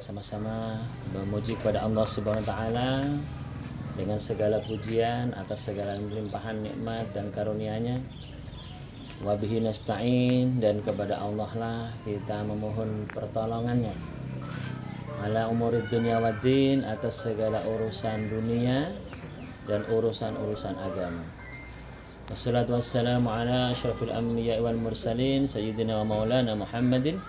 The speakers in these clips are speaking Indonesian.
Sama-sama memuji kepada Allah Subhanahu wa taala dengan segala pujian atas segala limpahan nikmat dan karunia-Nya. Wa bihi nasta'in, dan kepada Allah lah kita memohon pertolongannya. Ala umurid dunya waddin, atas segala urusan dunia dan urusan-urusan agama. Wassalatu wassalamu ala asyrafil anbiya wal mursalin sayyidina wa maulana Muhammadin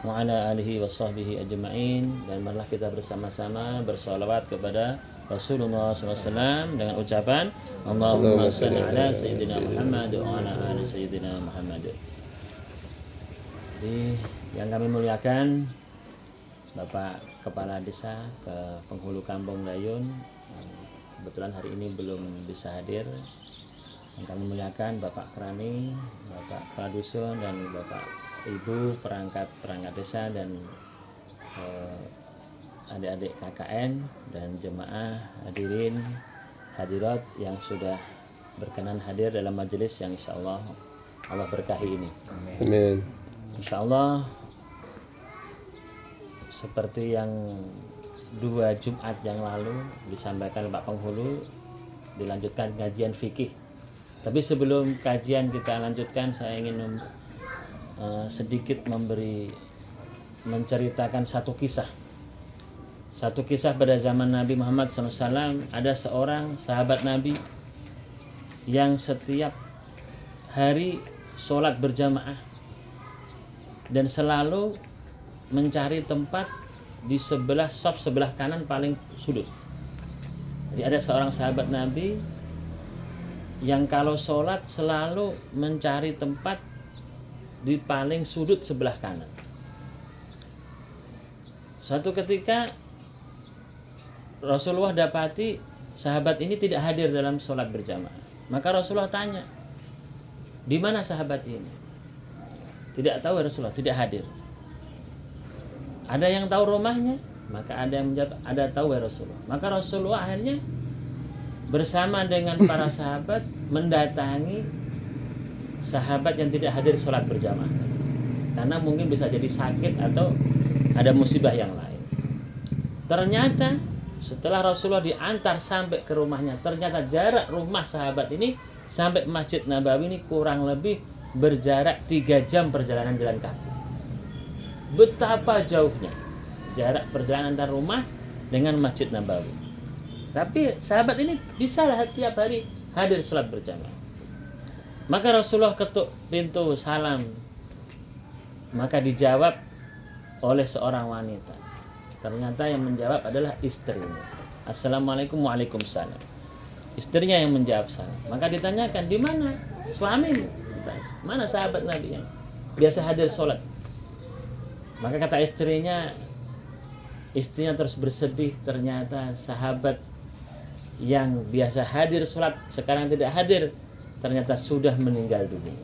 wa ala alihi wa sahbihi ajma'in. Dan marilah kita bersama-sama bersolawat kepada Rasulullah SAW dengan ucapan Allahumma salli ala sayyidina Muhammad wa ala ali sayyidina Muhammad. Jadi yang kami muliakan Bapak Kepala Desa ke Penghulu Kampung Dayun, kebetulan hari ini belum bisa hadir. Yang kami muliakan Bapak Krani, Bapak Kepala Dusun, dan Bapak Ibu perangkat desa, dan adik-adik KKN dan jemaah hadirin hadirat yang sudah berkenan hadir dalam majelis yang insyaallah Allah berkahi ini. Amin. Insyaallah seperti yang 2 Jumat yang lalu disampaikan Pak Penghulu, dilanjutkan kajian fikih. Tapi sebelum kajian kita lanjutkan, saya ingin sedikit menceritakan satu kisah pada zaman Nabi Muhammad SAW. Ada seorang sahabat Nabi yang setiap hari sholat berjamaah dan selalu mencari tempat di sebelah shaf sebelah kanan paling sudut. Jadi ada seorang sahabat Nabi yang kalau sholat selalu mencari tempat di paling sudut sebelah kanan. Suatu ketika Rasulullah dapati sahabat ini tidak hadir dalam sholat berjamaah. Maka Rasulullah tanya, di mana sahabat ini? Tidak tahu Rasulullah, tidak hadir. Ada yang tahu rumahnya? Maka ada yang menjawab, ada tahu Rasulullah. Maka Rasulullah akhirnya bersama dengan para sahabat mendatangi sahabat yang tidak hadir sholat berjamaah, karena mungkin bisa jadi sakit atau ada musibah yang lain. Ternyata setelah Rasulullah diantar sampai ke rumahnya, ternyata jarak rumah sahabat ini sampai Masjid Nabawi ini kurang lebih berjarak 3 jam perjalanan jalan kaki. Betapa jauhnya jarak perjalanan antara rumah dengan Masjid Nabawi. Tapi sahabat ini bisa tiap hari hadir sholat berjamaah. Maka Rasulullah ketuk pintu salam. Maka dijawab oleh seorang wanita. Ternyata yang menjawab adalah istrinya. Assalamualaikum, waalaikumsalam. Istrinya yang menjawab salam. Maka ditanyakan, di mana suamimu? Mana sahabat Nabi yang biasa hadir sholat? Maka kata istrinya terus bersedih. Ternyata sahabat yang biasa hadir sholat sekarang tidak hadir, ternyata sudah meninggal dunia.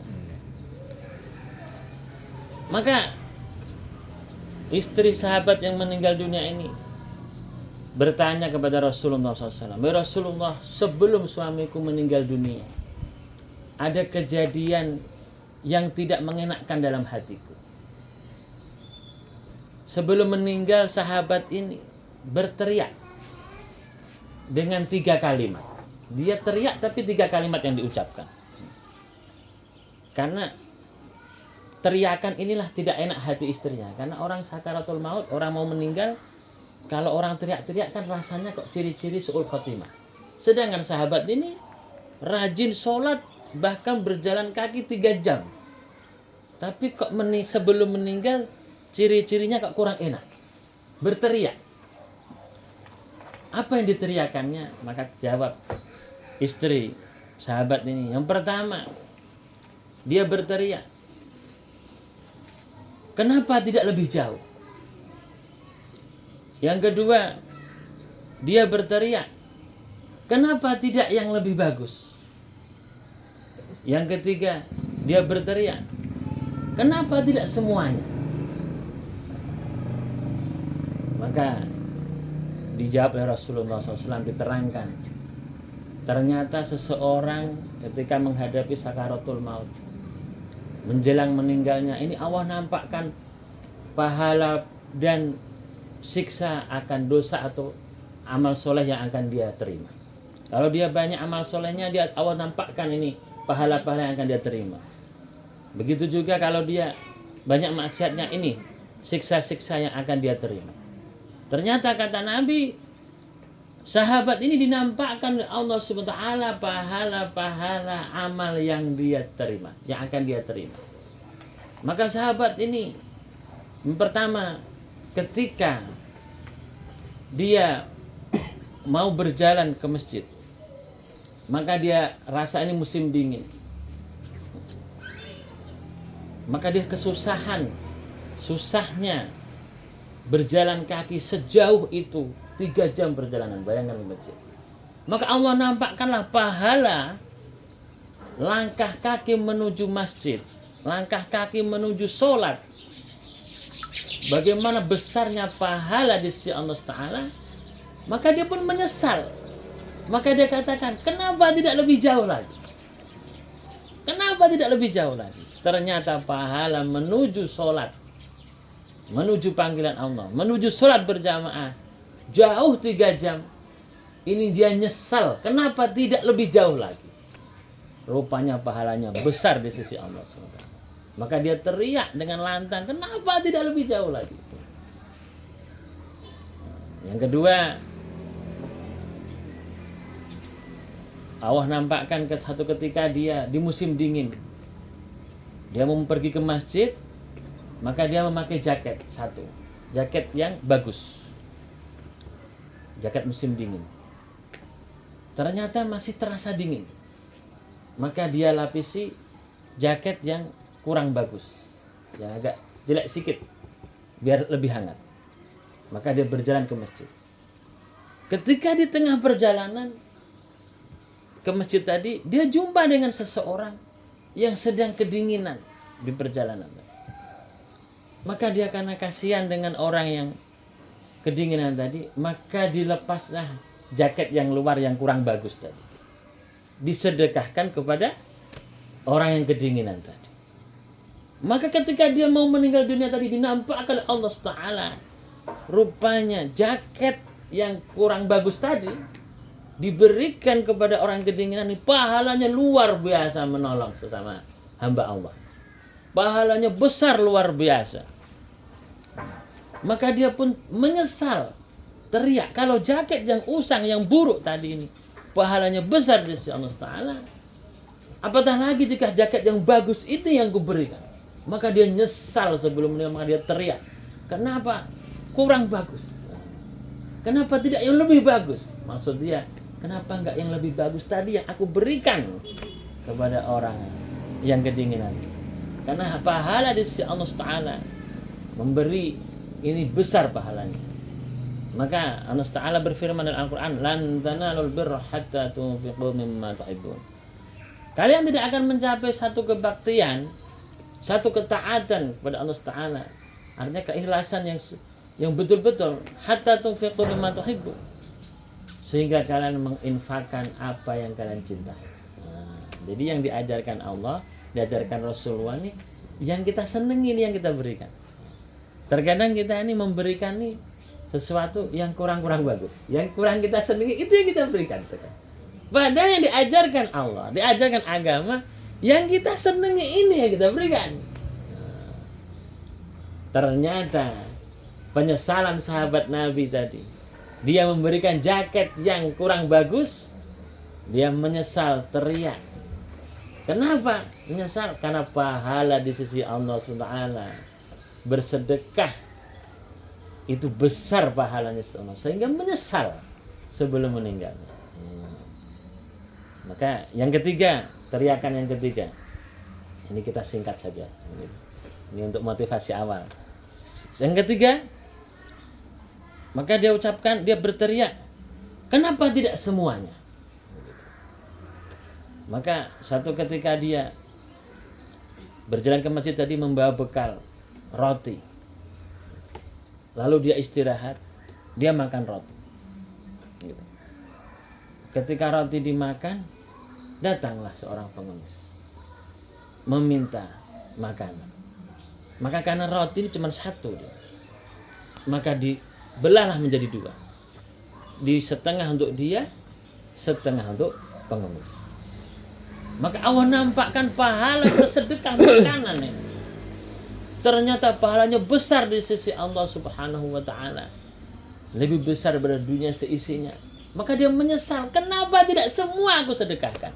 Maka istri sahabat yang meninggal dunia ini bertanya kepada Rasulullah SAW, ya Rasulullah, sebelum suamiku meninggal dunia, ada kejadian yang tidak mengenakkan dalam hatiku. Sebelum meninggal, sahabat ini berteriak dengan 3 kalimat. Dia teriak tapi 3 kalimat yang diucapkan. Karena teriakan inilah tidak enak hati istrinya. Karena orang sakaratul maut, orang mau meninggal, kalau orang teriak-teriak kan rasanya kok ciri-ciri su'ul khotimah. Sedangkan sahabat ini rajin sholat, bahkan berjalan kaki 3 jam. Tapi kok sebelum meninggal ciri-cirinya kok kurang enak. Berteriak. Apa yang diteriakannya? Maka jawab istri sahabat ini, yang pertama dia berteriak, kenapa tidak lebih jauh? Yang kedua dia berteriak, kenapa tidak yang lebih bagus? Yang ketiga dia berteriak, kenapa tidak semuanya? Maka dijawab oleh Rasulullah SAW, diterangkan, ternyata seseorang ketika menghadapi sakaratul maut, menjelang meninggalnya, ini Allah nampakkan pahala dan siksa akan dosa atau amal soleh yang akan dia terima. Kalau dia banyak amal solehnya, dia Allah nampakkan ini pahala-pahala yang akan dia terima. Begitu juga kalau dia banyak maksiatnya, ini siksa-siksa yang akan dia terima. Ternyata kata Nabi, sahabat ini dinampakkan oleh Allah Subhanahu wa taala pahala-pahala amal yang dia terima, yang akan dia terima. Maka sahabat ini yang pertama, ketika dia mau berjalan ke masjid, maka dia rasa ini musim dingin, maka dia susahnya berjalan kaki sejauh itu 3 jam perjalanan, bayangkan ke masjid. Maka Allah nampakkanlah pahala langkah kaki menuju masjid, langkah kaki menuju sholat, bagaimana besarnya pahala di sisi Allah Ta'ala. Maka dia pun menyesal. Maka dia katakan, kenapa tidak lebih jauh lagi? Kenapa tidak lebih jauh lagi? Ternyata pahala menuju sholat, menuju panggilan Allah, menuju sholat berjamaah, jauh 3 jam. Ini dia nyesal, kenapa tidak lebih jauh lagi? Rupanya pahalanya besar di sisi Allah SWT. Maka dia teriak dengan lantang, kenapa tidak lebih jauh lagi? Yang kedua, Allah nampakkan satu ketika dia di musim dingin, dia mau pergi ke masjid, maka dia memakai jaket jaket yang bagus, jaket musim dingin. Ternyata masih terasa dingin, maka dia lapisi jaket yang kurang bagus, yang agak jelek sedikit, biar lebih hangat. Maka dia berjalan ke masjid. Ketika di tengah perjalanan ke masjid tadi, dia jumpa dengan seseorang yang sedang kedinginan di perjalanan. Maka dia karena kasihan dengan orang yang kedinginan tadi, maka dilepaslah jaket yang luar yang kurang bagus tadi, disedekahkan kepada orang yang kedinginan tadi. Maka ketika dia mau meninggal dunia tadi, dinampakkan oleh Allah Ta'ala, rupanya jaket yang kurang bagus tadi diberikan kepada orang kedinginan ini, pahalanya luar biasa menolong sesama hamba Allah. Pahalanya besar luar biasa. Maka dia pun menyesal, teriak, kalau jaket yang usang, yang buruk tadi ini pahalanya besar di sisi Allah Ta'ala, apatah lagi jika jaket yang bagus itu yang kuberikan. Maka dia nyesal sebelum meninggal, maka dia teriak, kenapa kurang bagus? Kenapa tidak yang lebih bagus? Maksud dia, kenapa enggak yang lebih bagus tadi yang aku berikan kepada orang yang kedinginan? Karena pahala di sisi Allah Ta'ala memberi ini besar pahalanya. Maka Allah Ta'ala berfirman dalam Al-Quran, lan tanalul birra hatta tunfiqu mimma tuhibbun. Kalian tidak akan mencapai satu kebaktian, satu ketaatan kepada Allah Ta'ala, artinya keikhlasan yang betul-betul, hatta tunfiqu mimma tuhibbun, sehingga kalian menginfakkan apa yang kalian cintai. Jadi yang diajarkan Allah, diajarkan Rasulullah ini, yang kita senengi ini yang kita berikan. Terkadang kita ini memberikan nih sesuatu yang kurang-kurang bagus, yang kurang kita senangi, itu yang kita berikan. Padahal yang diajarkan Allah, diajarkan agama, yang kita senangi ini yang kita berikan. Ternyata penyesalan sahabat Nabi tadi, dia memberikan jaket yang kurang bagus, dia menyesal, teriak. Kenapa menyesal? Karena pahala di sisi Allah SWT, bersedekah itu besar pahalanya sehingga menyesal sebelum meninggal. Maka yang ketiga, teriakan yang ketiga, ini kita singkat saja, ini untuk motivasi awal. Yang ketiga, maka dia ucapkan, dia berteriak, kenapa tidak semuanya? Maka suatu ketika dia berjalan ke masjid tadi, membawa bekal roti, lalu dia istirahat, dia makan roti. Ketika roti dimakan, datanglah seorang pengemis meminta makanan. Maka karena roti ini cuma satu dia, maka belahlah menjadi dua. Di setengah untuk dia, setengah untuk pengemis. Maka Allah nampakkan pahala bersedekah makanan ini. Ternyata pahalanya besar di sisi Allah Subhanahu wa taala. Lebih besar daripada dunia seisinya. Maka dia menyesal, kenapa tidak semua aku sedekahkan?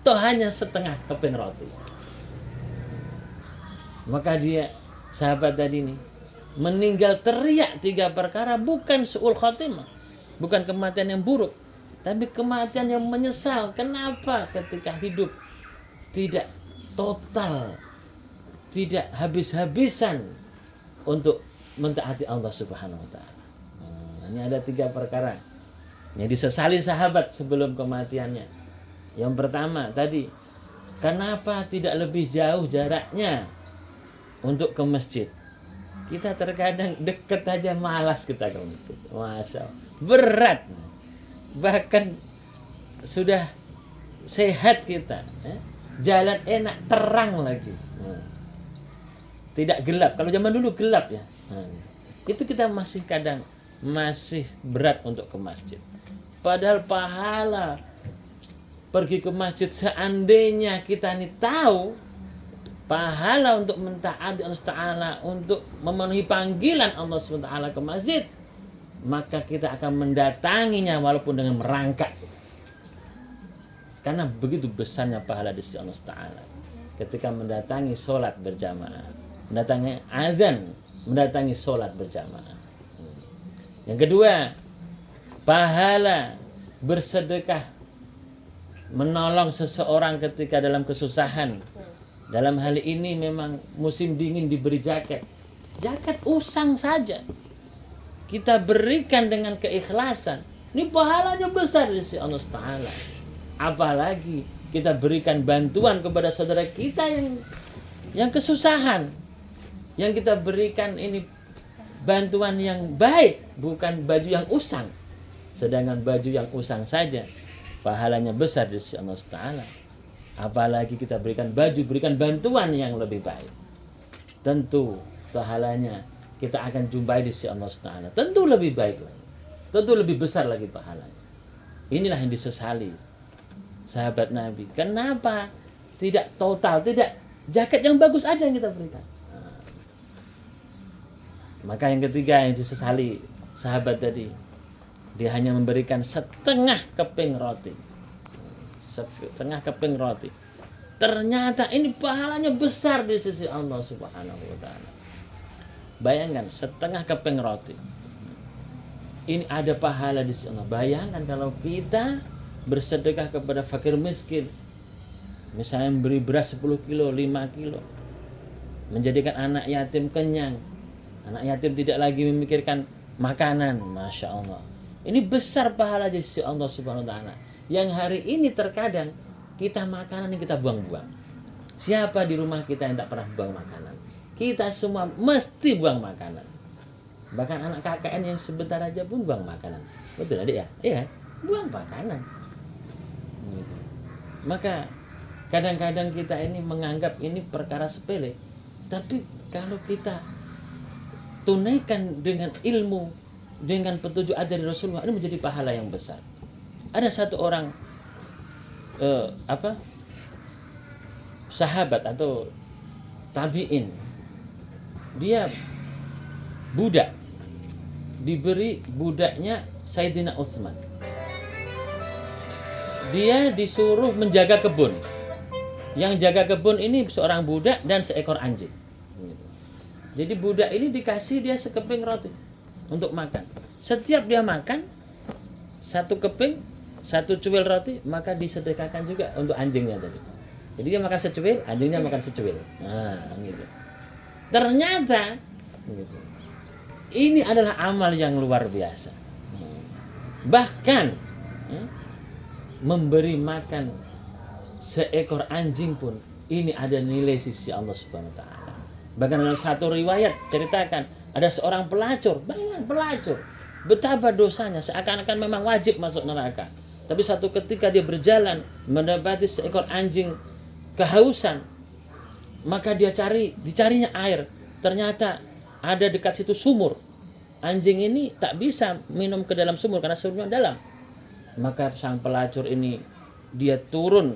Toh hanya setengah keping roti. Maka dia, sahabat tadi ini, meninggal teriak 3 perkara, bukan su'ul khotimah, bukan kematian yang buruk, tapi kematian yang menyesal. Kenapa ketika hidup tidak total, tidak habis-habisan untuk mentaati Allah Subhanahu wa taala. Ini ada 3 perkara yang disesali sahabat sebelum kematiannya. Yang pertama tadi, kenapa tidak lebih jauh jaraknya untuk ke masjid? Kita terkadang deket aja malas kita ke masjid. Masya Allah. Berat. Bahkan sudah sehat kita. Jalan enak, terang lagi. Tidak gelap. Kalau zaman dulu gelap ya. Itu kita masih kadang masih berat untuk ke masjid. Padahal pahala pergi ke masjid, seandainya kita ini tahu pahala untuk mentaati Allah Ta'ala, untuk memenuhi panggilan Allah Ta'ala ke masjid, maka kita akan mendatanginya walaupun dengan merangkak. Karena begitu besarnya pahala di sisi Allah Ta'ala ketika mendatangi sholat berjamaah, mendatangi azan, mendatangi sholat berjamaah. Yang kedua, pahala bersedekah, menolong seseorang ketika dalam kesusahan. Dalam hal ini memang musim dingin diberi jaket usang saja, kita berikan dengan keikhlasan, ini pahalanya besar di sisi Allah Ta'ala. Apalagi kita berikan bantuan kepada saudara kita yang kesusahan, yang kita berikan ini bantuan yang baik, bukan baju yang usang. Sedangkan baju yang usang saja pahalanya besar di sisi Allah Ta'ala. Apalagi kita berikan baju, berikan bantuan yang lebih baik. Tentu pahalanya kita akan jumpai di sisi Allah Ta'ala. Tentu lebih baik lagi. Tentu lebih besar lagi pahalanya. Inilah yang disesali sahabat Nabi. Kenapa tidak total, tidak jaket yang bagus aja yang kita berikan. Maka yang ketiga yang disesali sahabat tadi, dia hanya memberikan setengah keping roti. Setengah keping roti. Ternyata ini pahalanya besar di sisi Allah Subhanahu wa taala. Bayangkan setengah keping roti. Ini ada pahala di sisi Allah. Bayangkan kalau kita bersedekah kepada fakir miskin, misalnya memberi beras 10 kilo, 5 kilo, menjadikan anak yatim kenyang, anak yatim tidak lagi memikirkan makanan, Masya Allah. Ini besar pahala di sisi Allah Subhanahu wa ta'ala. Yang hari ini terkadang kita makanan yang kita buang-buang. Siapa di rumah kita yang tak pernah buang makanan? Kita semua mesti buang makanan. Bahkan anak KKN yang sebentar aja pun buang makanan. Betul adik ya? Iya, buang makanan. Maka kadang-kadang kita ini menganggap ini perkara sepele. Tapi kalau kita tunaikan dengan ilmu, dengan petunjuk ajaran Rasulullah, ini menjadi pahala yang besar. Ada satu orang sahabat atau tabi'in, dia budak, diberi budaknya Sayyidina Utsman. Dia disuruh menjaga kebun. Yang jaga kebun ini seorang budak dan seekor anjing. Jadi budak ini dikasih dia sekeping roti untuk makan. Setiap dia makan satu keping, satu cuil roti, maka disedekahkan juga untuk anjingnya tadi. Jadi dia makan secuil, anjingnya makan secuil. Nah, gitu. Ternyata gitu, ini adalah amal yang luar biasa. Bahkan memberi makan seekor anjing pun ini ada nilai sisi Allah Subhanahu wa taala. Bahkan dalam satu riwayat ceritakan ada seorang pelacur, bayangkan pelacur, betapa dosanya, seakan-akan memang wajib masuk neraka. Tapi satu ketika dia berjalan mendapati seekor anjing kehausan, maka dicarinya air. Ternyata ada dekat situ sumur. anjing ini tak bisa minum ke dalam sumur karena sumurnya dalam. Maka sang pelacur ini dia turun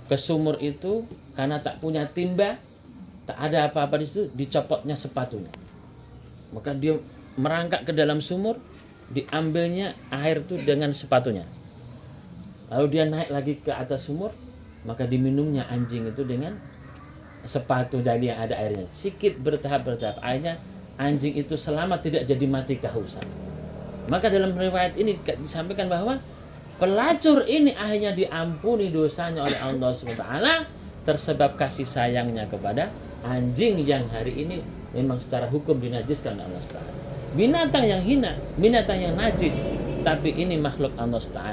ke sumur itu karena tak punya timba, tak ada apa-apa di situ, dicopotnya sepatunya. Maka dia merangkak ke dalam sumur, diambilnya air itu dengan sepatunya. Lalu dia naik lagi ke atas sumur, maka diminumnya anjing itu dengan sepatu jadi yang ada airnya. Sikit bertahap-bertahap, akhirnya anjing itu selamat, tidak jadi mati kehausan. Maka dalam riwayat ini disampaikan bahwa pelacur ini akhirnya diampuni dosanya oleh Allah SWT tersebab kasih sayangnya kepada anjing yang hari ini memang secara hukum dinajiskan oleh Allah SWT. Binatang yang hina, binatang yang najis, tapi ini makhluk Allah SWT.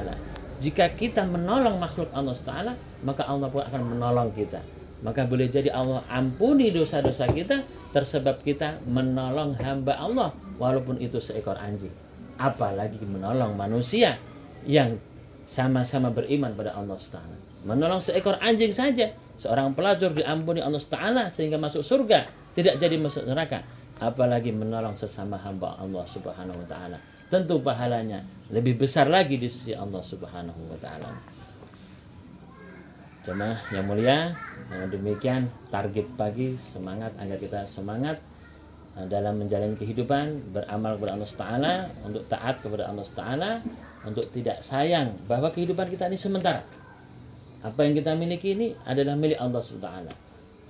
Jika kita menolong makhluk Allah Ta'ala, maka Allah pun akan menolong kita. Maka boleh jadi Allah ampuni dosa-dosa kita tersebab kita menolong hamba Allah walaupun itu seekor anjing. Apalagi menolong manusia yang sama-sama beriman pada Allah Ta'ala. Menolong seekor anjing saja, seorang pelacur diampuni Allah Ta'ala sehingga masuk surga, tidak jadi masuk neraka. Apalagi menolong sesama hamba Allah Subhanahu wa Ta'ala. Tentu pahalanya lebih besar lagi di sisi Allah Subhanahu wa Ta'ala. Jemaah yang mulia, demikian target pagi, semangat agar kita semangat dalam menjalani kehidupan, beramal kepada Allah Ta'ala, untuk taat kepada Allah Ta'ala, untuk tidak sayang bahwa kehidupan kita ini sementara. Apa yang kita miliki ini adalah milik Allah Ta'ala.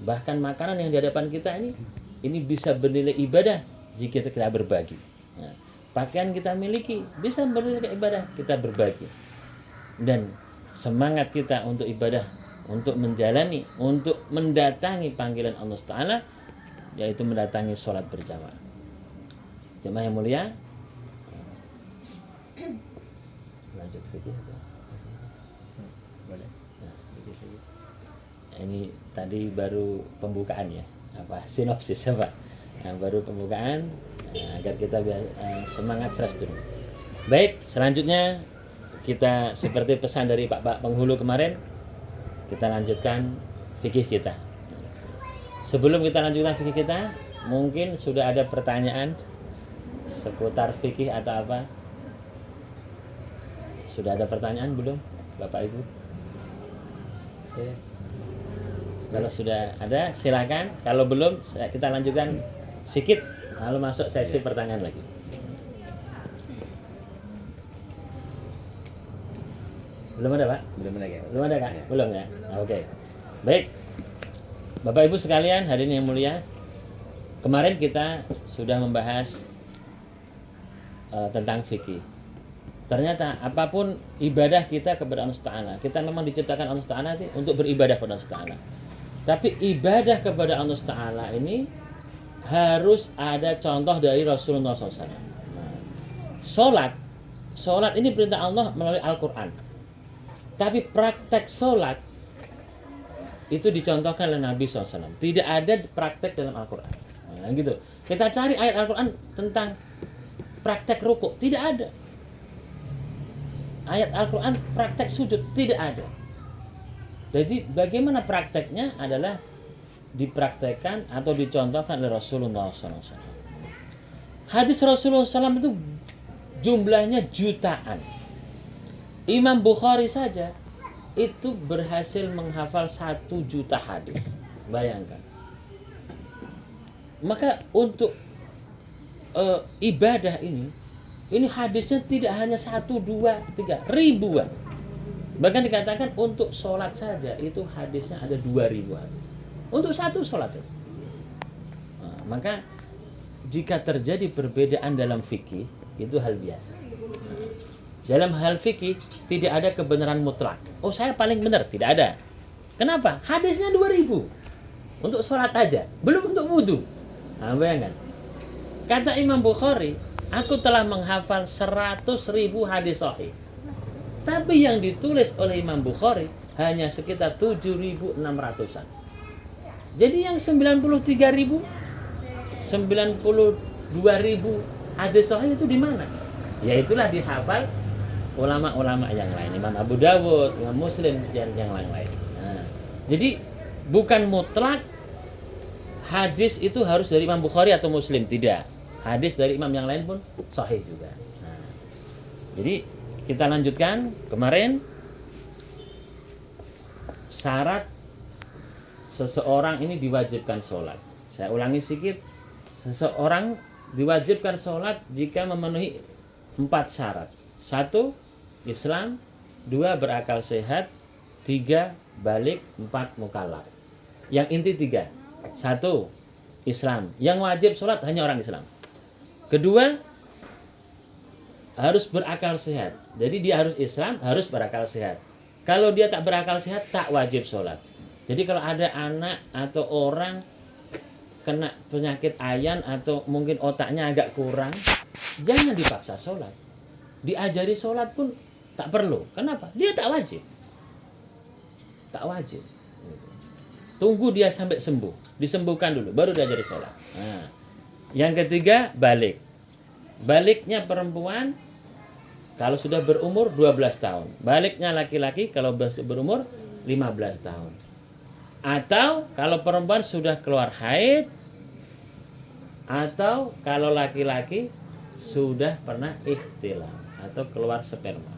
Bahkan makanan yang di hadapan kita ini bisa bernilai ibadah jika kita berbagi. Nah, pakaian kita miliki bisa bernilai ibadah kita berbagi. Dan semangat kita untuk ibadah, untuk menjalani, untuk mendatangi panggilan Allah Ta'ala, yaitu mendatangi sholat berjamaah. Jemaah yang mulia, lanjut fikih. Boleh. Nah, ini tadi baru pembukaan ya, sinopsis apa? Nah, baru pembukaan agar kita semangat fresh dulu. Baik, selanjutnya kita seperti pesan dari Pak Penghulu kemarin, kita lanjutkan fikih kita. Sebelum kita lanjutkan fikih kita, mungkin sudah ada pertanyaan seputar fikih atau apa? Sudah ada pertanyaan belum, Bapak Ibu? Oke. Kalau sudah ada, silakan. Kalau belum, kita lanjutkan sedikit, lalu masuk sesi pertanyaan lagi. Belum ada, Pak? Belum ada, ya? Belum ada, Kak? Ya. Belum ya? Oke. Baik. Bapak Ibu sekalian, hadirin yang mulia, kemarin kita sudah membahas tentang fikih. Ternyata apapun ibadah kita kepada Allah Ta'ala, kita memang diciptakan Allah Ta'ala untuk beribadah kepada Allah Ta'ala. Tapi ibadah kepada Allah Ta'ala ini harus ada contoh dari Rasulullah SAW. Nah, Sholat ini perintah Allah melalui Al-Quran. Tapi praktek sholat itu dicontohkan oleh Nabi SAW. Tidak ada praktek dalam Al-Quran. Nah, gitu. Kita cari ayat Al-Quran tentang praktek rukuk, tidak ada. Ayat Al-Quran praktek sujud, tidak ada. Jadi bagaimana prakteknya adalah dipraktekkan atau dicontohkan oleh Rasulullah SAW. Hadis Rasulullah SAW itu jumlahnya jutaan. Imam Bukhari saja itu berhasil menghafal 1 juta hadis. Bayangkan. Maka untuk ibadah ini hadisnya tidak hanya 1, 2, 3, ribuan. Bahkan dikatakan untuk sholat saja itu hadisnya ada 2.000 hadis. Untuk satu sholat. Nah, maka jika terjadi perbedaan dalam fikih, itu hal biasa. Nah, dalam hal fikih tidak ada kebenaran mutlak. Oh, saya paling benar, tidak ada. Kenapa? Hadisnya 2.000 untuk sholat aja, belum untuk wudhu. Nah, bayangkan. Kata Imam Bukhari, aku telah menghafal 100.000 hadis sahih. Tapi yang ditulis oleh Imam Bukhari hanya sekitar 7.600-an. Jadi yang 93.000, 92.000 hadis sahih itu di mana? Ya itulah dihafal ulama-ulama yang lain, Imam Abu Dawud, Imam Muslim, dan yang lain-lain. Nah, jadi bukan mutlak hadis itu harus dari Imam Bukhari atau Muslim, tidak. hadis dari imam yang lain pun sahih juga. Nah, jadi kita lanjutkan kemarin syarat seseorang ini diwajibkan sholat. Saya ulangi sedikit, seseorang diwajibkan sholat jika memenuhi 4 syarat. 1. Islam, 2. Berakal sehat, 3. Balik, 4. Mukallaf. Yang inti 3. 1. Islam. Yang wajib sholat hanya orang Islam. Kedua, harus berakal sehat. Jadi dia harus Islam, harus berakal sehat. Kalau dia tak berakal sehat, tak wajib sholat. Jadi kalau ada anak atau orang kena penyakit ayan atau mungkin otaknya agak kurang, jangan dipaksa sholat. Diajari sholat pun tak perlu. Kenapa? Dia tak wajib. Tak wajib. Tunggu dia sampai sembuh. Disembuhkan dulu, baru diajari sholat. Nah, yang ketiga, balik. Baliknya perempuan kalau sudah berumur 12 tahun. Baliknya laki-laki kalau berumur 15 tahun. Atau kalau perempuan sudah keluar haid, atau kalau laki-laki sudah pernah ikhtilam atau keluar sperma.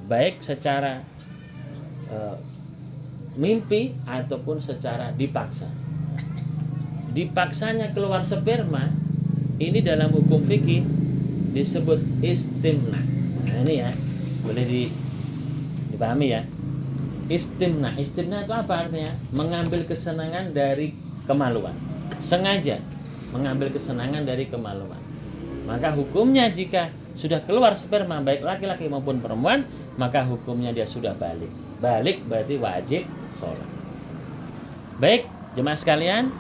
Baik secara mimpi ataupun secara dipaksa. Dipaksanya keluar sperma ini dalam hukum fikih disebut istimna. Nah ini ya, boleh dipahami ya. Istimna. Istimna itu apa artinya? Mengambil kesenangan dari kemaluan. Sengaja mengambil kesenangan dari kemaluan. Maka hukumnya jika sudah keluar sperma baik laki-laki maupun perempuan, maka hukumnya dia sudah balik. Balik berarti wajib sholat. Baik, jemaah sekalian,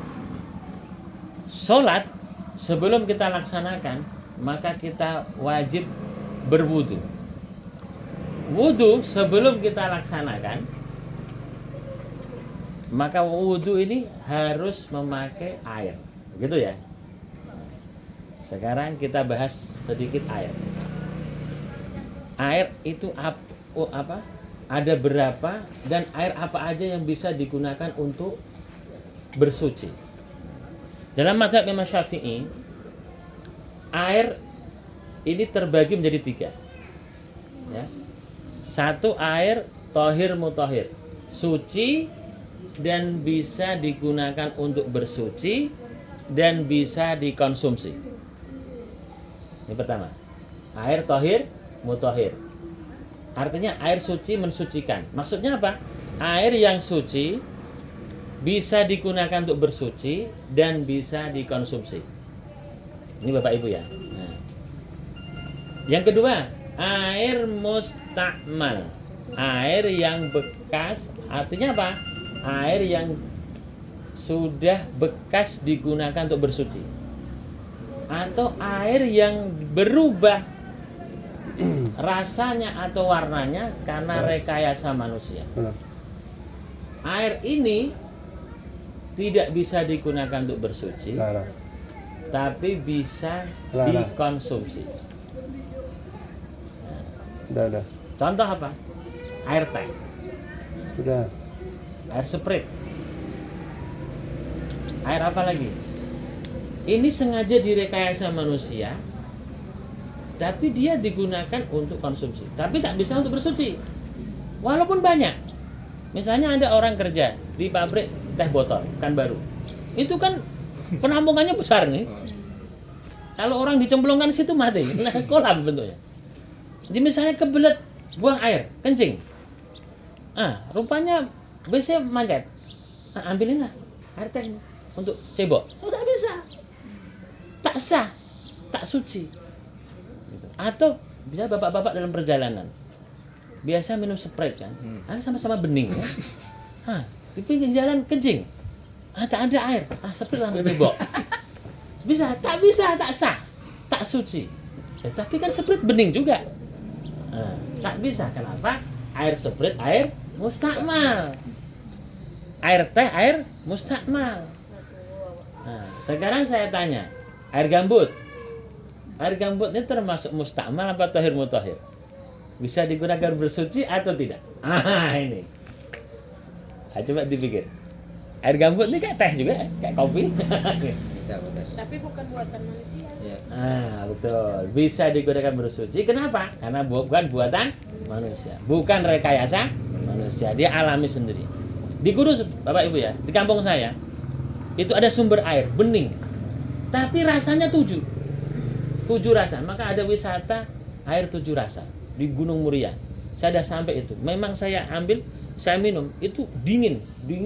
sholat sebelum kita laksanakan, maka kita wajib berwudu. Wudu sebelum kita laksanakan, maka wudu ini harus memakai air, gitu ya. Sekarang kita bahas sedikit air. Air itu apa? Ada berapa dan air apa aja yang bisa digunakan untuk bersuci? Dalam mazhab Imam Syafi'i, air ini terbagi menjadi 3. Ya. 1 air tohir mutahhir, suci dan bisa digunakan untuk bersuci dan bisa dikonsumsi. Ini pertama, air tohir mutahhir. Artinya air suci mensucikan. Maksudnya apa? Air yang suci bisa digunakan untuk bersuci dan bisa dikonsumsi. Ini Bapak Ibu ya. Nah. Yang kedua, air mustakmal. Air yang bekas, artinya apa? Air yang sudah bekas digunakan untuk bersuci. Atau air yang berubah rasanya atau warnanya karena rekayasa manusia. Air ini tidak bisa digunakan untuk bersuci, tapi bisa dikonsumsi. Udah. Contoh apa? Air teh. Sudah. Air Sprite. Air apa lagi? Ini sengaja direkayasa manusia, tapi dia digunakan untuk konsumsi, tapi tak bisa untuk bersuci. Walaupun banyak. Misalnya ada orang kerja di pabrik teh botol, kan baru. Itu kan penampungannya besar nih. Kalau orang dicemplungkan situ mati, nah, kolam bentuknya. Jadi misalnya kebelet buang air, kencing. Rupanya WC mancet. Ambilin lah air teh untuk cebok. Oh, tak bisa. Tak sah, tak suci. Atau bisa bapak-bapak dalam perjalanan biasa minum Sprite kan, sama-sama bening ya. Di pinggir jalan kencing, tak ada air, Sprite langsung cebok. Bisa, tak sah, tak suci. Tapi kan Sprite bening juga. Tak bisa, kenapa? Air Sprite, air mustakmal. Air teh, air mustakmal. Sekarang saya tanya, air gambut. Air gambut ini termasuk mustakmal apa tohir mutahhir? Bisa digunakan bersuci atau tidak? Ini. Coba dipikir. Air gambut ini kayak teh juga, kayak kopi. Tapi bukan buatan manusia. Ya. Betul. Bisa digunakan bersuci. Kenapa? Karena bukan buatan manusia. Bukan rekayasa manusia. Dia alami sendiri. Di Kudus, Bapak Ibu ya, di kampung saya, itu ada sumber air, bening. Tapi rasanya 7 rasa. Maka ada wisata air 7 rasa di Gunung Muria. Saya sudah sampai itu. Memang saya ambil, saya minum. Itu dingin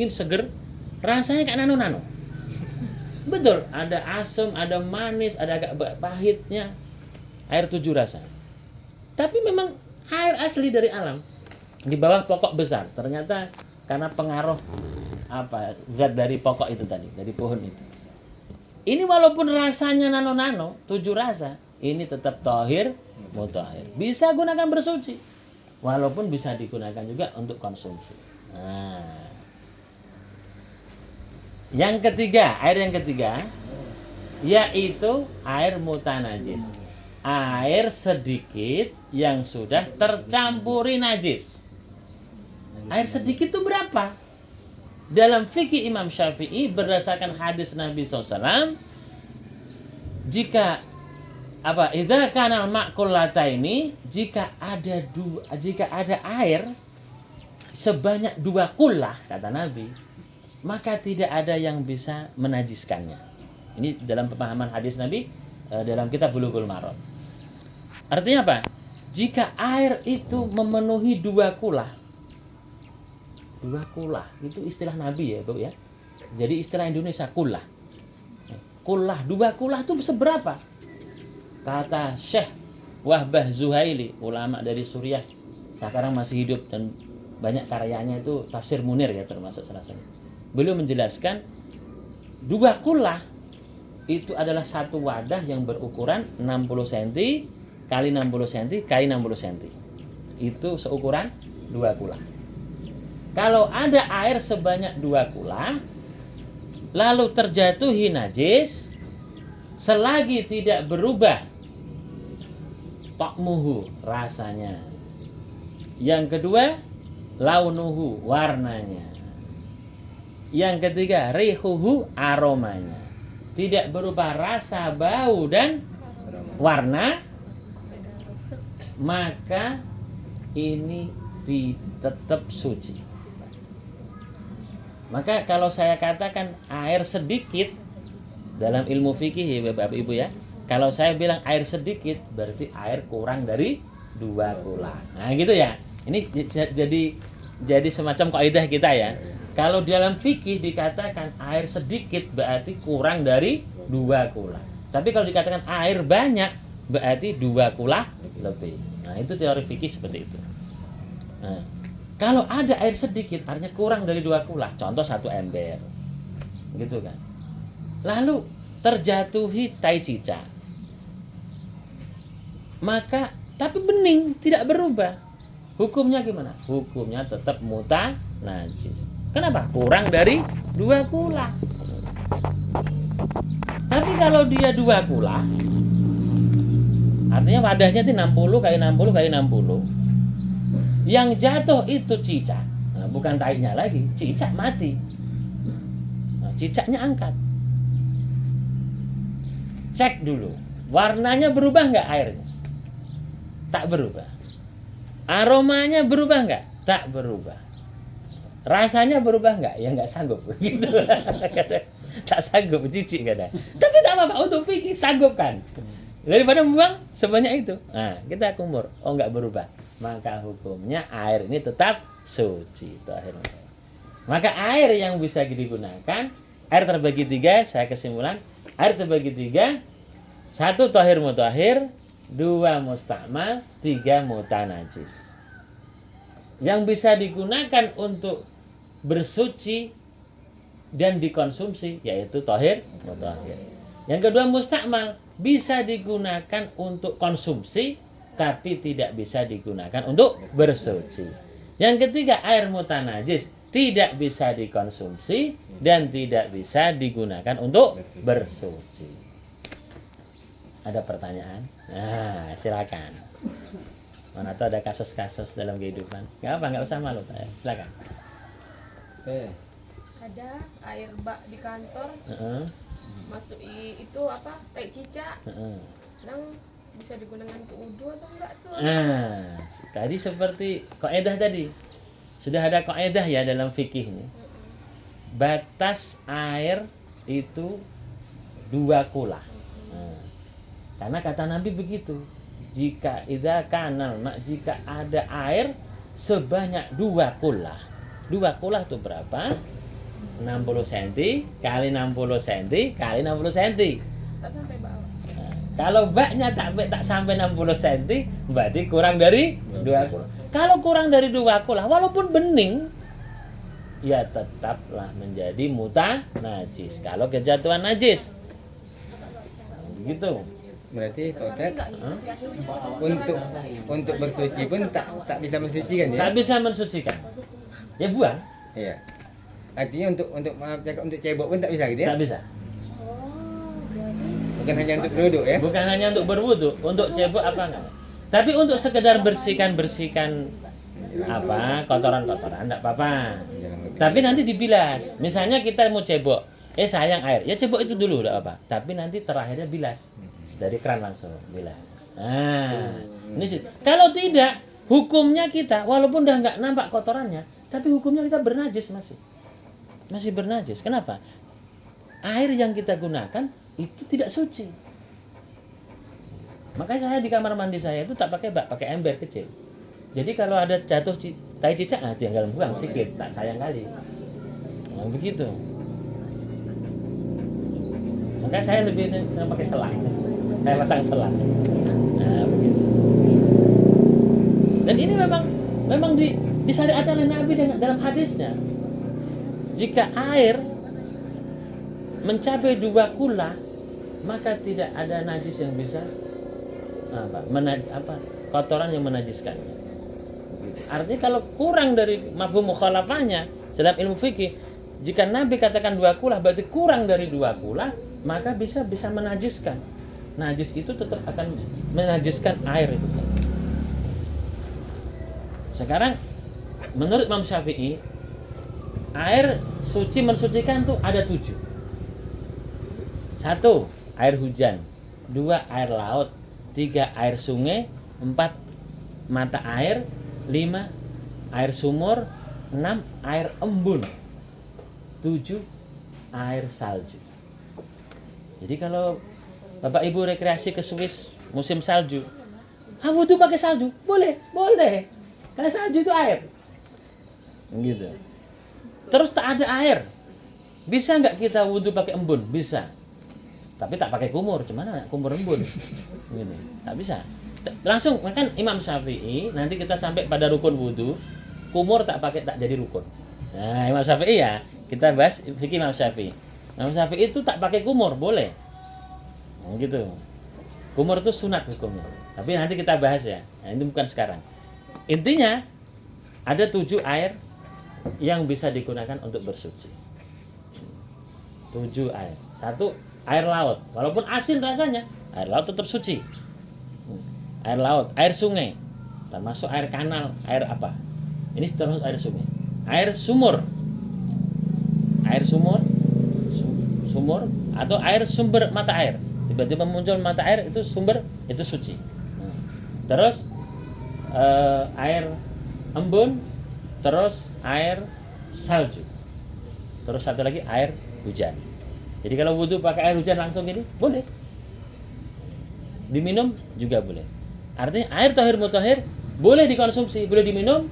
seger. Rasanya kayak nano-nano. Betul, ada asam, ada manis, ada agak pahitnya. Air 7 rasa. Tapi memang air asli dari alam. Di bawah pokok besar. Ternyata karena pengaruh zat dari pokok itu tadi, dari pohon itu. Ini walaupun rasanya nano-nano, 7 rasa, ini tetap tohir, mutahhir. Bisa gunakan bersuci. Walaupun bisa digunakan juga untuk konsumsi. Nah. Yang ketiga, air yang ketiga, yaitu air mutanajis. Air sedikit yang sudah tercampuri najis. Air sedikit itu berapa? Dalam fikih Imam Syafi'i berdasarkan hadis Nabi SAW, jika idza kana al-ma'kullataini, jika ada air sebanyak 2 kullah, kata Nabi, maka tidak ada yang bisa menajiskannya. Ini dalam pemahaman hadis Nabi dalam kitab Bulughul Maram. Artinya apa? Jika air itu memenuhi 2 kullah. 2 kullah itu istilah Nabi ya, Bu ya. Jadi istilah Indonesia kullah. Kullah, 2 kullah itu seberapa? Kata Syekh Wahbah Zuhaili, ulama dari Suriah, sekarang masih hidup dan banyak karyanya itu tafsir Munir ya, termasuk salah satu. Beliau menjelaskan 2 kullah itu adalah satu wadah yang berukuran 60 cm kali 60 cm kali 60 cm. Itu seukuran 2 kullah. Kalau ada air sebanyak 2 kullah lalu terjatuhi najis, selagi tidak berubah ta'muhu, rasanya. Yang kedua, launuhu, warnanya. Yang ketiga, rihuhu, aromanya. Tidak berubah rasa, bau, dan warna, maka ini tetap suci. Maka kalau saya katakan air sedikit, dalam ilmu fikih ya Bapak Ibu ya, kalau saya bilang air sedikit, berarti air kurang dari 2 kullah. Nah gitu ya. Ini jadi semacam kaidah kita ya. Kalau dalam fikih dikatakan air sedikit berarti kurang dari 2 kullah. Tapi kalau dikatakan air banyak berarti 2 kullah lebih. Nah, itu teori fikih seperti itu. Nah, kalau ada air sedikit artinya kurang dari 2 kullah. Contoh 1 ember. Gitu kan. Lalu terjatuhi tai cicak. Maka tapi bening, tidak berubah. Hukumnya gimana? Hukumnya tetap mutanajis. Kenapa? Kurang dari 2 kullah. Tapi kalau dia 2 kullah, artinya wadahnya itu 60 kali 60 kali 60. Yang jatuh itu cicak. Nah, bukan tainya lagi, cicak mati. Nah, cicaknya angkat. Cek dulu, warnanya berubah nggak airnya? Tak berubah. Aromanya berubah nggak? Tak berubah. Rasanya berubah nggak? Ya nggak sanggup gitu. Tak sanggup, cicik kadang. Tapi tak apa-apa, untuk fikih sanggup kan. Daripada membuang sebanyak itu. Nah, kita kumur. Oh nggak berubah. Maka hukumnya air ini tetap suci. Itu akhirnya. Maka air yang bisa digunakan, air terbagi 3, saya kesimpulan. Air terbagi 3, 1 tohir mutahhir, 2 mustakmal, 3 mutanajis. Yang bisa digunakan untuk bersuci dan dikonsumsi yaitu tohir mutahhir. Yang kedua mustakmal, bisa digunakan untuk konsumsi tapi tidak bisa digunakan untuk bersuci. Yang ketiga air mutanajis, tidak bisa dikonsumsi dan tidak bisa digunakan untuk bersuci. Ada pertanyaan? Nah, silakan. Mana tahu ada kasus-kasus dalam kehidupan. Nggak apa, nggak usah malu. Silakan. Ada air bak di kantor, masuk itu apa tai cicak. Heeh. Kadang bisa digunakan untuk wudhu atau enggak tuh? Nah, tadi seperti kaidah tadi. Sudah ada kaidah ya dalam fikih ini. Batas air itu 2 kula. Nah, karena kata Nabi begitu. Jika jika ada air sebanyak 2 kula. 2 kula itu berapa? 60 cm kali 60 cm kali 60 cm. Tak sampai bawah. Kalau baknya tak sampai 60 cm, berarti kurang dari 2 kula. Kalau kurang dari 2 kula, walaupun bening, ya tetaplah menjadi najis. Kalau kejatuhan najis. Begitu. Berarti Pak Ustaz, Hah? untuk bersuci pun tak bisa mensucikan ya? Tak bisa mensucikan. Ya buang, Iya. Artinya untuk maaf cakap untuk cebok pun tak bisa gitu ya? tak bisa. Bukan hanya untuk duduk ya? Bukan hanya untuk berwudu, untuk cebok apa enggak. Tapi untuk sekedar bersihkan apa kotoran-kotoran enggak apa-apa. Tapi nanti dibilas. Misalnya kita mau cebok, sayang air, ya cebok itu dulu enggak apa. Tapi nanti terakhirnya bilas dari keran langsung bilas. Nah, ini sih. Kalau tidak, hukumnya kita walaupun udah enggak nampak kotorannya, tapi hukumnya kita bernajis masih bernajis. Kenapa? Air yang kita gunakan itu tidak suci. Makanya saya di kamar mandi saya itu tak pakai bak, pakai ember kecil. Jadi kalau ada jatuh tai cicak, tinggal buang sedikit, tak sayang kali. Nah, begitu. Makanya saya lebih senang pakai selang. Saya pasang selang. Nah, begitu. Dan ini memang disyariatkan oleh Nabi dalam hadisnya. Jika air mencapai 2 kula, maka tidak ada najis yang bisa kotoran yang menajiskan. Artinya kalau kurang dari mafhum mukhalafahnya dalam ilmu fikih, jika Nabi katakan 2 kula berarti kurang dari 2 kula, maka bisa menajiskan. Najis itu tetap akan menajiskan air itu. Sekarang menurut Imam Syafi'i, air suci mensucikan tuh ada 7. 1. Air hujan. 2. Air laut. 3. Air sungai. 4. Mata air. 5. Air sumur. 6. Air embun. 7. Air salju. Jadi kalau Bapak Ibu rekreasi ke Swiss musim salju, wudu pakai salju? Boleh. Karena salju itu air. Gitu. Terus tak ada air. Bisa nggak kita wudu pakai embun? Bisa. Tapi tak pakai kumur, cuman kumur embun. Gitu. Tak bisa. Langsung kan Imam Syafi'i, nanti kita sampai pada rukun wudu, kumur tak jadi rukun. Nah, Imam Syafi'i ya, kita bahas fikih Imam Syafi'i. Imam Syafi'i itu tak pakai kumur, boleh. Gitu. Kumur itu sunat hukumnya. Tapi nanti kita bahas ya. Nah, itu bukan sekarang. Intinya ada 7 air yang bisa digunakan untuk bersuci. 7 air. 1 air laut. Walaupun asin rasanya, air laut tetap suci. Air laut, air sungai, termasuk air kanal, air apa? Ini termasuk air sungai. Air sumur. Air sumur atau air sumber mata air. Tiba-tiba muncul mata air, itu sumber, itu suci. Terus air embun, terus air salju, terus satu lagi air hujan. Jadi kalau wudhu pakai air hujan langsung gini, boleh. Diminum juga boleh. Artinya air tahir mutahhir boleh dikonsumsi, boleh diminum,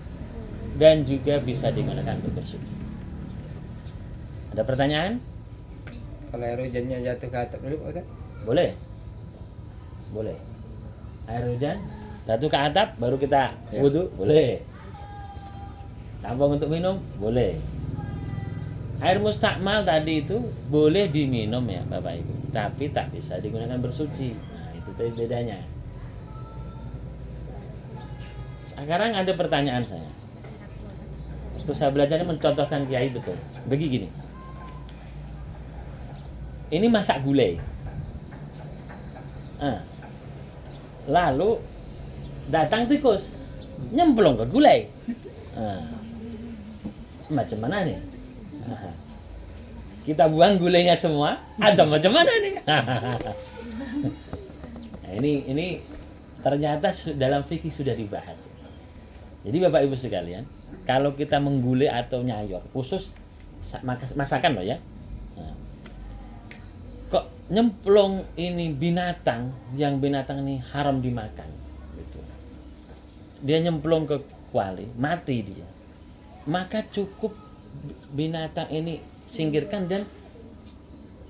dan juga bisa digunakan untuk bersuci. Ada pertanyaan? Kalau air hujannya jatuh ke atap dulu Pak Ustaz? Boleh. Air hujan jatuh ke atap baru kita wudhu, boleh. Tampung untuk minum, boleh. Air mustakmal tadi itu boleh diminum ya Bapak Ibu, tapi tak bisa digunakan bersuci. Nah, itu tadi bedanya. Sekarang ada pertanyaan saya. Waktu saya belajar mencontohkan kiai betul. Begini. Ini masak gulai. Lalu datang tikus, nyemplung ke gulai. Macam mana nih? kita buang gulenya semua atau macam mana nih? Nah, ini ternyata dalam fikih sudah dibahas. Jadi Bapak Ibu sekalian, kalau kita menggulai atau nyayor, khusus masakan loh ya. Nah, kok nyemplung ini binatang, yang binatang ini haram dimakan, gitu. Dia nyemplung ke kuali, mati dia. Maka cukup binatang ini singkirkan dan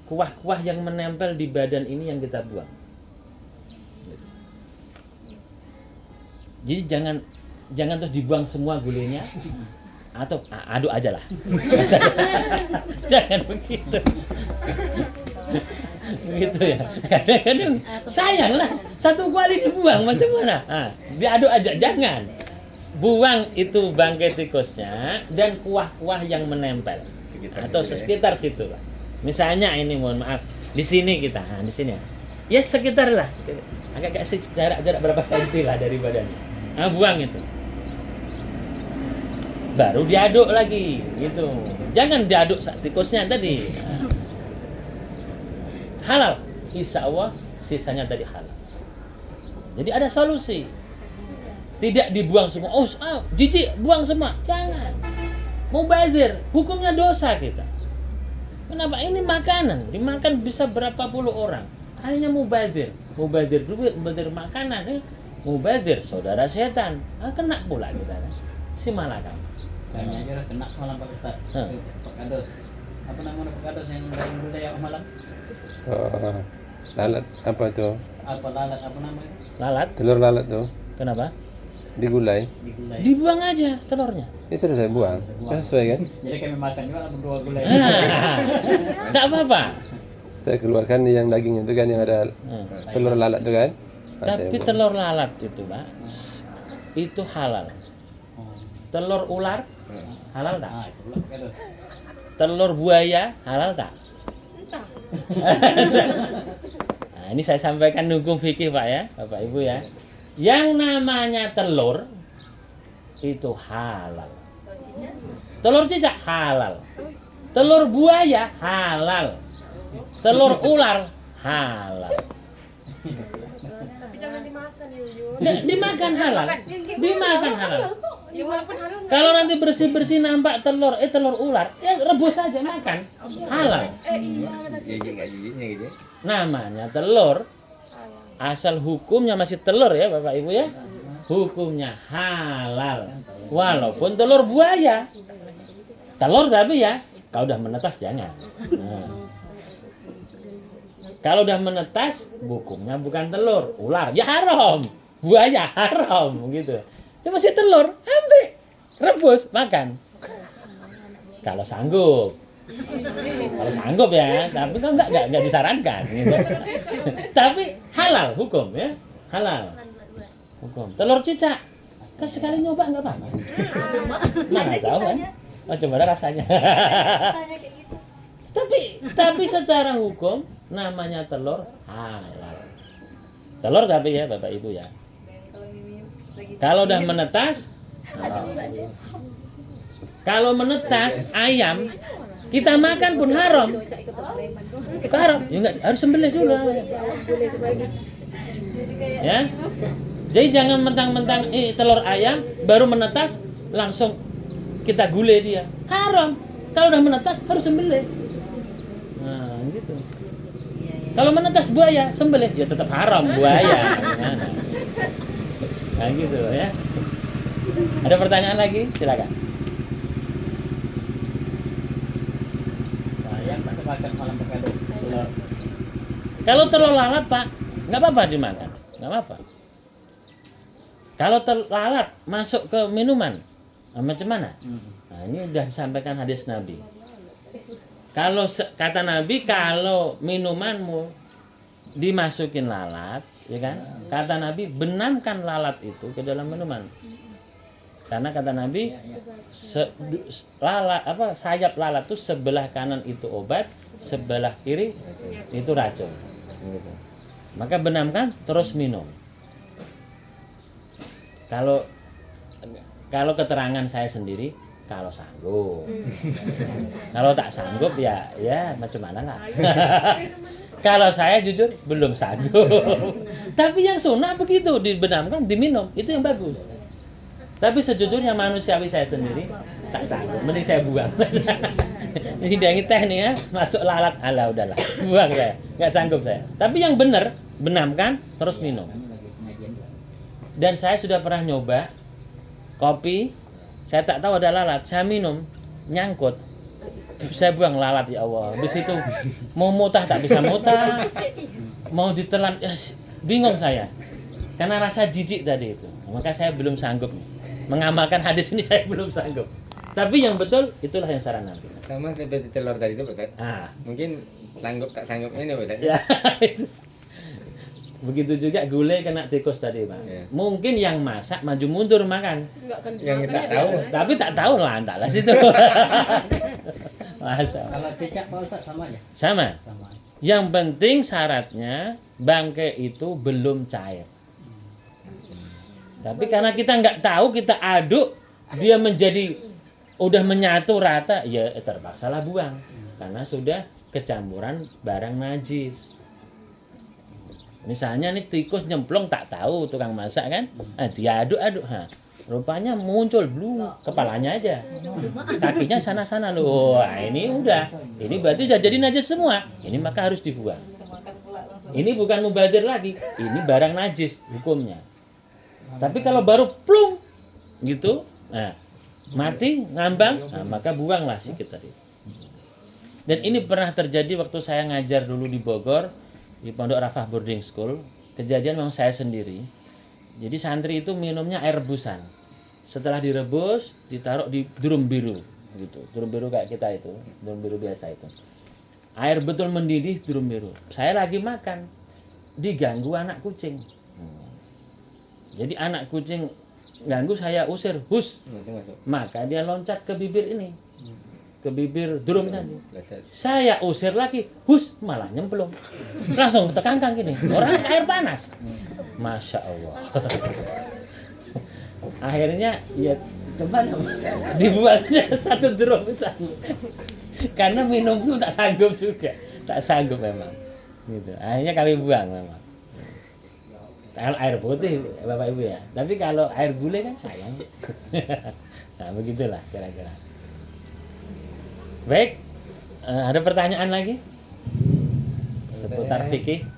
kuah-kuah yang menempel di badan ini yang kita buang. Jadi jangan terus dibuang semua gulenya atau aduk aja lah. Jangan begitu. Begitu ya. Kadang-kadang sayang lah, satu kuali dibuang macam mana? Diaduk aja, jangan. Buang itu bangkai tikusnya dan kuah-kuah yang menempel atau sekitar situ lah. Misalnya ini mohon maaf di sini kita, di sini ya sekitar lah, agak jarak berapa senti lah dari badannya. Buang itu, baru diaduk lagi gitu. Jangan diaduk tikusnya tadi. Halal, insya Allah sisanya tadi halal. Jadi ada solusi. Tidak dibuang semua. Jijik, buang semua. Jangan. Mubazir, hukumnya dosa kita. Kenapa? Ini makanan, dimakan bisa berapa puluh orang. Hanya mubazir. Mubazir duit, mubazir makanan. Mubazir, saudara setan. Kena pula kita. Si malakam. Kayaknya aja kena malam Pak Ustaz. Pak Kados. Apa namanya Pak Kados yang daging gulai malam? Lalat apa tuh? Apa lalat apa namanya? Lalat? Telur lalat tuh Kenapa? digulai. Digulai. Dibuang aja telurnya. Ini sudah saya buang. Kan sesuai kan? Jadi kami makan juga berdua gulai. Tidak apa-apa. Saya keluarkan yang daging itu kan yang ada telur lalat itu kan. Nah, saya Tapi buang. telur lalat itu, Pak, itu halal. Telur ular halal tak? Itu pula Pak Kados. Telur buaya halal tak? Entah. Nah, ini saya sampaikan hukum fikih, Pak ya, Bapak Ibu ya. Yang namanya telur itu halal. Telur cicak halal. Telur buaya halal. Telur ular halal. Tapi jangan dimakan Yuyun. Dimakan halal. Dimakan halal. Ya walaupun halal nggak- Kalau nanti bersih-bersih nampak telur ular, ya rebus aja makan. Halal. Iya tadi. Gigit nggak gigitnya gitu. Namanya telur, Halal. asal hukumnya masih telur ya Bapak Ibu ya. Hukumnya halal. Walaupun telur buaya. Telur tapi ya, kalau udah menetas jangan. Nah. Kalau udah menetas, hukumnya bukan telur, ular. Ya haram. Buaya haram gitu. Ya masih telur, ambil, rebus, makan. Kalau sanggup. Kalau sanggup ya, tapi kan enggak disarankan gitu. Tapi halal hukum ya, halal. Hukum. Telur cicak. Kan sekali nyoba enggak apa-apa. Mana tahu kan? Oh, coba rasanya. Tapi secara hukum namanya telur halal. Telur tapi ya Bapak Ibu ya. Kalau udah menetas, kalau menetas ayam kita makan pun haram. Haram, ya enggak harus sembelih dulu. Ya. Jadi jangan mentang-mentang telur ayam baru menetas langsung kita gulai dia. Haram. Kalau udah menetas harus sembelih. Nah, gitu. Kalau menetas buaya, sembelih ya tetap haram buaya. Nah, gitu ya. Ada pertanyaan lagi? Silakan. Sayang tak makan malam Pak Kados. Telur. Kalau telur lalat, Pak, nggak apa-apa dimakan. Nggak apa-apa. Kalau telur lalat masuk ke minuman, macam mana? Nah, ini udah disampaikan hadis Nabi. Kalau kata Nabi, kalau minumanmu dimasukin lalat, ya kan? Kata Nabi, benamkan lalat itu ke dalam minuman. Karena kata Nabi, sayap lalat itu sebelah kanan itu obat, sebelah kiri itu racun. Gitu. Maka benamkan terus minum. Kalau keterangan saya sendiri, kalau sanggup. Kalau tak sanggup ya macam mana lah. Kalau saya jujur belum sanggup. Tapi yang sunnah begitu, dibenamkan, diminum, itu yang bagus. Tapi sejujurnya manusiawi saya sendiri tak sanggup, mending saya buang. Ini hidangi teh nih ya, masuk lalat, ala udahlah, buang saya, nggak sanggup saya. Tapi yang benar, benamkan, terus minum. Dan saya sudah pernah nyoba kopi, saya tak tahu ada lalat, saya minum, nyangkut, saya buang lalat, ya Allah. Habis itu mau mutah tak bisa mutah, mau ditelan, ya, bingung saya, karena rasa jijik tadi itu. Maka saya belum sanggup mengamalkan hadis ini, saya belum sanggup. Tapi yang betul itulah yang saran Nabi. Sama seperti telur tadi itu, Ustaz. Mungkin sanggup tak sanggupnya ini, Ustaz. Ya, itu. Begitu juga gulai kena tikus tadi, Pak. Ya. Mungkin yang masak maju mundur makan. Enggak akan Yang dimakan kita ya, tahu. kan? Tapi tak tahu lah, entahlah situ. Masa. Kalau cicak Pak Ustaz sama aja? Sama. Sama. Yang penting syaratnya bangkai itu belum cair. Tapi karena kita nggak tahu, kita aduk, dia menjadi udah menyatu rata, ya terpaksalah buang. Karena sudah kecampuran barang najis. Misalnya nih tikus nyemplung, tak tahu tukang masak kan, diaduk-aduk, rupanya muncul belum kepalanya aja, kakinya sana-sana loh. Wah, ini udah, ini berarti udah jadi najis semua. Ini maka harus dibuang. Ini bukan mubadir lagi, ini barang najis hukumnya. Tapi kalau baru plung gitu, mati ngambang, maka buanglah sikit tadi. Dan ini pernah terjadi waktu saya ngajar dulu di Bogor, di Pondok Rafah Boarding School. Kejadian memang saya sendiri. Jadi santri itu minumnya air rebusan. Setelah direbus, ditaruh di drum biru gitu. Drum biru kayak kita itu, drum biru biasa itu. Air betul mendidih, drum biru. Saya lagi makan, diganggu anak kucing. Jadi anak kucing ganggu, saya usir, hus. Maka dia loncat ke bibir ini, ke bibir drum tadi. Saya usir lagi, hus, malah nyemplung. Langsung tekangkang gini, orang air panas. Masya Allah. Akhirnya ya coba dibuangnya satu drum itu. Karena minum itu tak sanggup juga, tak sanggup memang. Gitu. Akhirnya kami buang memang. Kalau air putih, Bapak Ibu ya. Tapi kalau air gulai kan sayang. Nah, begitulah kira-kira. Baik, ada pertanyaan lagi seputar fikih?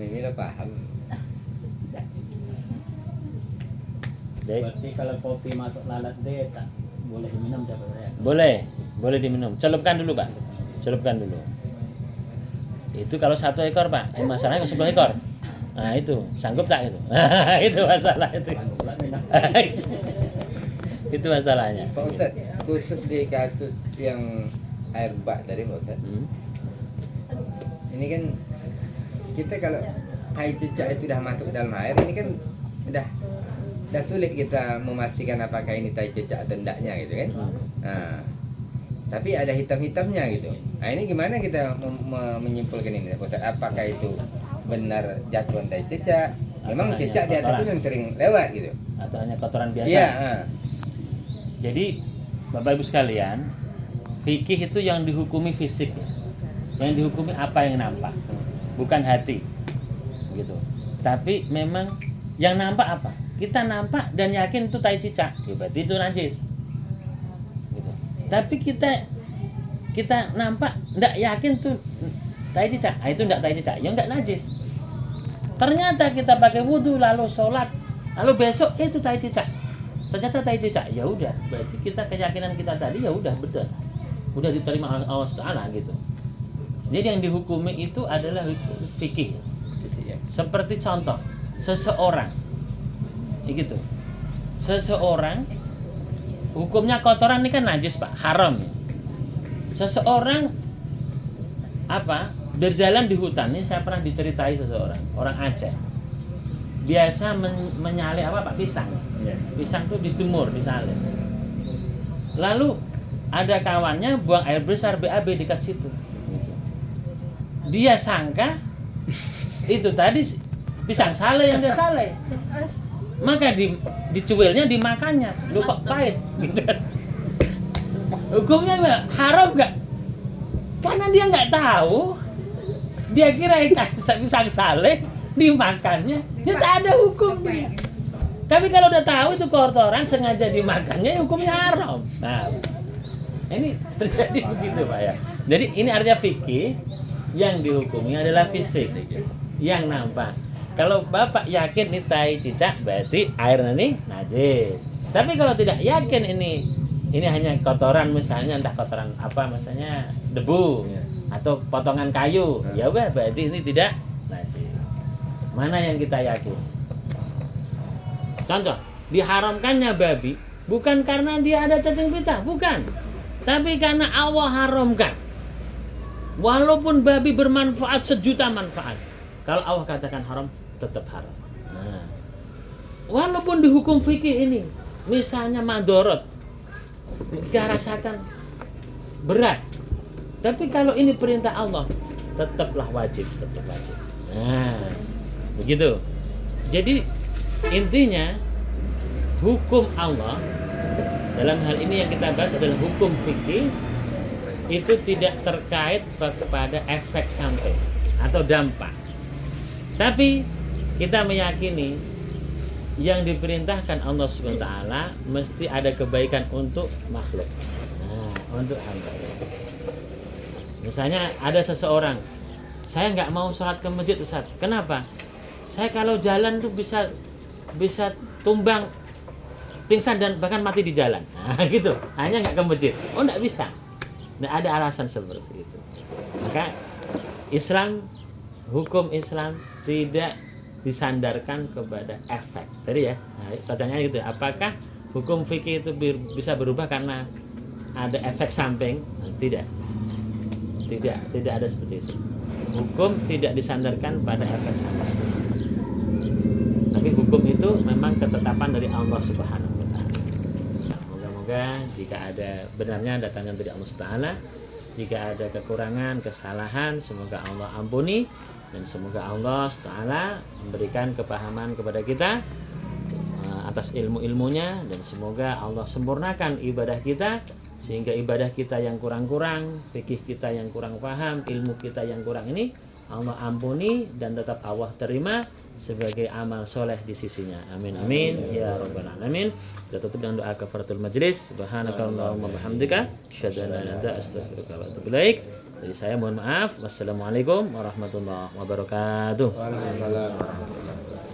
Ini udah paham. Baik. Berarti kalau kopi masuk lalat deh tak boleh diminum dapat saya. Boleh diminum. Celupkan dulu, Pak. Celupkan dulu. Itu kalau 1 ekor, Pak. Masalahnya 10 ekor. Nah, itu sanggup tak itu? Itu masalah itu. Itu masalahnya. Pak Ustaz, khusus di kasus yang air bak tadi, Pak Ustaz. Ini kan kita kalau tai cicak itu sudah masuk ke dalam air, ini kan udah sulit kita memastikan apakah ini tai cicak atau endaknya gitu kan. Nah, tapi ada hitam-hitamnya gitu. Nah, ini gimana kita menyimpulkan ini, Pak Ustaz? Apakah itu benar jatuhan tai cicak? Memang cicak di atas itu yang sering lewat gitu. Atau hanya kotoran biasa? Iya. Jadi Bapak Ibu sekalian, fikih itu yang dihukumi fisik, yang dihukumi apa yang nampak, bukan hati, gitu. Tapi memang yang nampak apa? Kita nampak dan yakin itu tai cicak, ya berarti itu najis. Gitu. Tapi kita nampak, nggak yakin tuh tai cicak, itu nggak tai cicak, ya nggak najis. Ternyata kita pakai wudhu lalu sholat, lalu besok itu tai cicak. Ternyata tai cicak, ya udah, berarti kita keyakinan kita tadi ya udah betul, udah diterima Allah Taala gitu. Jadi yang dihukumi itu adalah fikih. Seperti contoh, seseorang, gitu, seseorang hukumnya kotoran ini kan najis, Pak, haram. Seseorang berjalan di hutan, ini saya pernah diceritai seseorang, orang Aceh. Biasa menyalip Pak, pisang. Pisang itu dijemur, disalin. Lalu ada kawannya buang air besar BAB dekat situ. Dia sangka itu tadi pisang sale yang dia sale. maka dicuilnya dimakannya. Lu kok pahit gitu. Hukumnya apa? Haram nggak? Karena dia nggak tahu. Dia kira pisang saleh dimakannya, dia tak ada hukum dia. Tapi kalau udah tahu itu kotoran sengaja dimakannya, hukumnya haram. Nah, ini terjadi begitu Pak ya. Jadi ini artinya fikih, yang dihukumi adalah fisik, yang nampak. Kalau Bapak yakin ini tai cicak, berarti air ini najis. Tapi kalau tidak yakin ini hanya kotoran, misalnya entah kotoran apa, misalnya debu atau potongan kayu, ya udah berarti ini tidak najis. Mana yang kita yakin? Contoh, diharamkannya babi bukan karena dia ada cacing pita, bukan. Tapi karena Allah haramkan. Walaupun babi bermanfaat sejuta manfaat, kalau Allah katakan haram, tetap haram. Nah, walaupun di hukum fikih ini, misalnya madorot, kita rasakan berat. Tapi kalau ini perintah Allah, tetaplah wajib, tetap wajib. Nah, begitu. Jadi intinya hukum Allah dalam hal ini yang kita bahas adalah hukum fikih, itu tidak terkait kepada efek samping atau dampak. Tapi kita meyakini yang diperintahkan Allah SWT mesti ada kebaikan untuk makhluk. Nah, untuk hamba. Misalnya ada seseorang, saya nggak mau sholat ke masjid Ustaz. Kenapa? Saya kalau jalan tuh bisa tumbang, pingsan dan bahkan mati di jalan. Nah, gitu. Hanya nggak ke masjid. Oh, nggak bisa. Nggak ada alasan seperti itu. Maka Islam, hukum Islam tidak disandarkan kepada efek. Tadi ya, nah, pertanyaannya gitu. Apakah hukum fikih itu bisa berubah karena ada efek samping? Nah, tidak ada seperti itu. Hukum tidak disandarkan pada efek samping. Tapi hukum itu memang ketetapan dari Allah Subhanahu wa Ta'ala. Moga-moga jika ada benarnya datangnya dari Allah Ta'ala, jika ada kekurangan, kesalahan, semoga Allah ampuni, dan semoga Allah Ta'ala memberikan kepahaman kepada kita atas ilmu-ilmunya, dan semoga Allah sempurnakan ibadah kita, sehingga ibadah kita yang kurang-kurang, fikih kita yang kurang paham, ilmu kita yang kurang ini Allah ampuni dan tetap Allah terima sebagai amal soleh di sisinya. Amin amin ya rabbal alamin. Kita tutup dengan doa kafaratul majlis. Subhanakallahumma bihamdika asyhadu an la ilaha illa anta astaghfiruka wa atubu ilaik. Jadi saya mohon maaf. Wassalamualaikum warahmatullahi wabarakatuh. Waalaikumsalam.